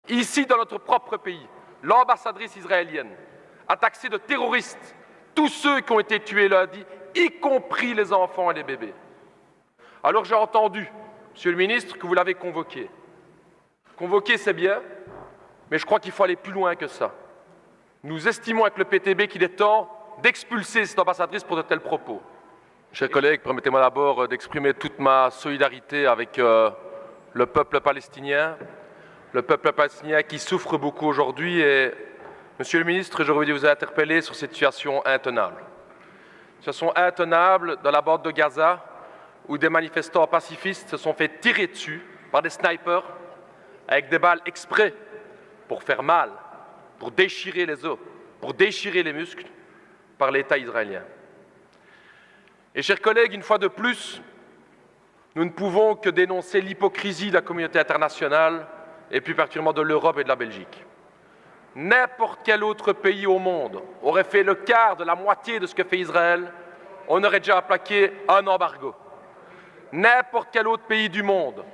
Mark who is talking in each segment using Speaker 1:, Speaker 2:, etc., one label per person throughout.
Speaker 1: Ici, dans notre propre pays, l'ambassadrice israélienne a taxé de terroristes tous ceux qui ont été tués lundi, y compris les enfants et les bébés. Alors j'ai entendu, Monsieur le ministre, que vous l'avez convoqué. Convoquer, c'est bien, mais je crois qu'il faut aller plus loin que ça. Nous estimons avec le PTB qu'il est temps d'expulser cette ambassadrice pour de tels propos. Chers collègues, permettez-moi d'abord d'exprimer toute ma solidarité avec le peuple palestinien qui souffre beaucoup aujourd'hui. Et, Monsieur le ministre, j'aurais voulu vous interpeller sur cette situation intenable. Situation intenable dans la bande de Gaza, où des manifestants pacifistes se sont fait tirer dessus par des snipers avec des balles exprès pour faire mal, pour déchirer les os, pour déchirer les muscles par l'État israélien. Et chers collègues, une fois de plus, nous ne pouvons que dénoncer l'hypocrisie de la communauté internationale et plus particulièrement de l'Europe et de la Belgique. N'importe quel autre pays au monde aurait fait le quart de la moitié de ce que fait Israël, on aurait déjà appliqué un embargo. N'importe quel autre pays du monde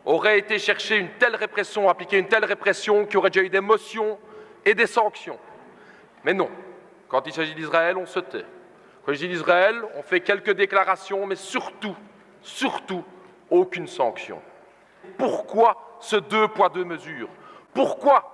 Speaker 1: aurait été chercher une telle répression, appliquer une telle répression, qui aurait déjà eu des motions et des sanctions. Mais non, quand il s'agit d'Israël, on se tait. Quand il s'agit d'Israël, on fait quelques déclarations, mais surtout, aucune sanction. Pourquoi ce deux poids, deux mesures? Pourquoi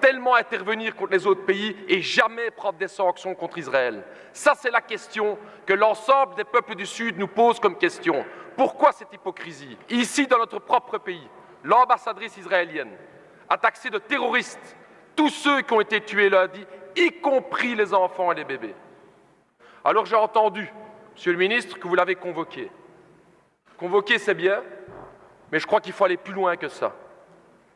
Speaker 1: tellement intervenir contre les autres pays et jamais prendre des sanctions contre Israël? Ça, c'est la question que l'ensemble des peuples du Sud nous pose comme question. Pourquoi cette hypocrisie? Ici, dans notre propre pays, l'ambassadrice israélienne a taxé de terroristes tous ceux qui ont été tués lundi, y compris les enfants et les bébés. Alors j'ai entendu, Monsieur le ministre, que vous l'avez convoqué. Convoquer, c'est bien, mais je crois qu'il faut aller plus loin que ça.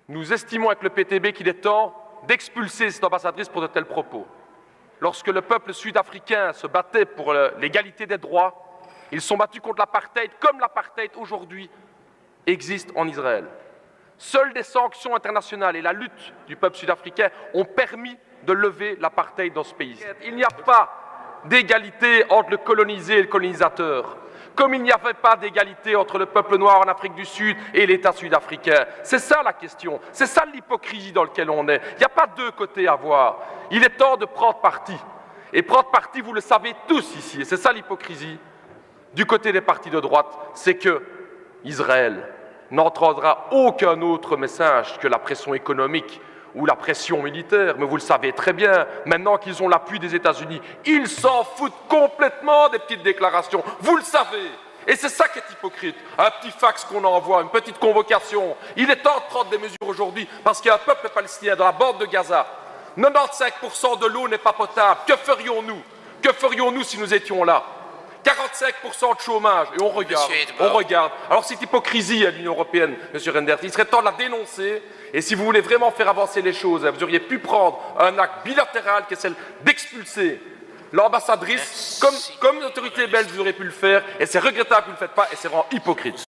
Speaker 1: Nous estimons avec le PTB qu'il est temps d'expulser cette ambassadrice pour de tels propos. Lorsque le peuple sud-africain se battait pour l'égalité des droits, ils sont battus contre l'apartheid, comme l'apartheid aujourd'hui existe en Israël. Seules des sanctions internationales et la lutte du peuple sud-africain ont permis de lever l'apartheid dans ce pays. Il n'y a pas d'égalité entre le colonisé et le colonisateur, comme il n'y avait pas d'égalité entre le peuple noir en Afrique du Sud et l'État sud-africain. C'est ça la question, c'est ça l'hypocrisie dans laquelle on est. Il n'y a pas deux côtés à voir. Il est temps de prendre parti. Et prendre parti, vous le savez tous ici, et c'est ça l'hypocrisie. Du côté des partis de droite, c'est que Israël n'entendra aucun autre message que la pression économique ou la pression militaire, mais vous le savez très bien, maintenant qu'ils ont l'appui des États-Unis, ils s'en foutent complètement des petites déclarations, vous le savez. Et c'est ça qui est hypocrite, un petit fax qu'on envoie, une petite convocation. Il est temps de prendre des mesures aujourd'hui, parce qu'il y a un peuple palestinien dans la bande de Gaza. 95% de l'eau n'est pas potable. Que ferions-nous? Que ferions-nous si nous étions là? 45% de chômage, et on regarde. Alors cette hypocrisie à l'Union européenne, M. Reynders, il serait temps de la dénoncer, et si vous voulez vraiment faire avancer les choses, vous auriez pu prendre un acte bilatéral qui est celle d'expulser l'ambassadrice, comme l'autorité belge vous auriez pu le faire, et c'est regrettable que vous ne le faites pas, et c'est vraiment hypocrite.